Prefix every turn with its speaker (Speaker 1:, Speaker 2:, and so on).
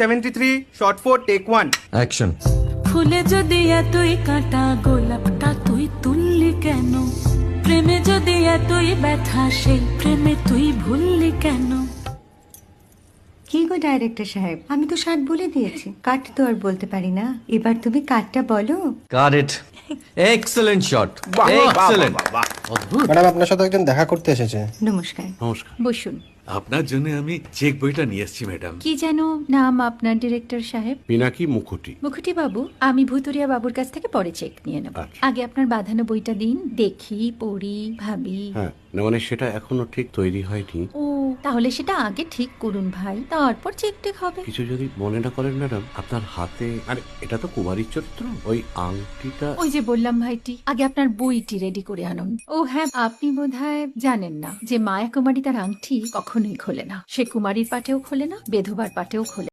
Speaker 1: 73 shot 4 take 1
Speaker 2: action.
Speaker 3: ফুলে যদি এতই কাঁটা গোলাপটা তুই তুললি কেন? প্রেমে যদি এতই ব্যথা সেই প্রেমে তুই ভুললি কেন?
Speaker 4: কি গো ডাইরেক্টর সাহেব, আমি তো 60 বলে দিয়েছি, কাট তো আর বলতে পারি না, এবার তুমি কাটটা বলো।
Speaker 2: Got it. Excellent shot, excellent.
Speaker 5: Madam আপনার সাথে একজন দেখা করতে এসেছে।
Speaker 4: নমস্কার।
Speaker 6: নমস্কার।
Speaker 7: বসুন।
Speaker 6: আপনার জন্য আমি চেক বইটা নিয়ে এসেছি ম্যাডাম।
Speaker 7: কি যেন নাম আপনার ডিরেক্টর সাহেব?
Speaker 6: পিনাকি মুখোটি।
Speaker 7: মুখুটি বাবু, আমি ভুতুরিয়া বাবুর কাছ থেকে পরে চেক নিয়ে নেব।
Speaker 6: আচ্ছা।
Speaker 7: আগে আপনার বাঁধানো বইটা দিন, দেখি, পড়ি, ভাবি।
Speaker 6: হ্যাঁ, না মানে সেটা এখনো ঠিক তৈরি হয়নি।
Speaker 7: ও, তাহলে সেটা আগে ঠিক করুন ভাই, তারপর চেক টেক হবে।
Speaker 6: কিছু যদি মনে না করেন ম্যাডাম, আপনার হাতে, আরে এটা তো কুমারীর চরিত্র, ওই আংটিটা।
Speaker 7: ওই যে বললাম ভাইটি, আগে আপনার বইটি রেডি করে আনুন। ও হ্যাঁ, আপনি বোধহয় জানেন না যে মায়া কুমারী তার আংটি কখনোই খোলে না। সে কুমারীর পাটেও খোলে না, বেধবার পাটেও খোলে না।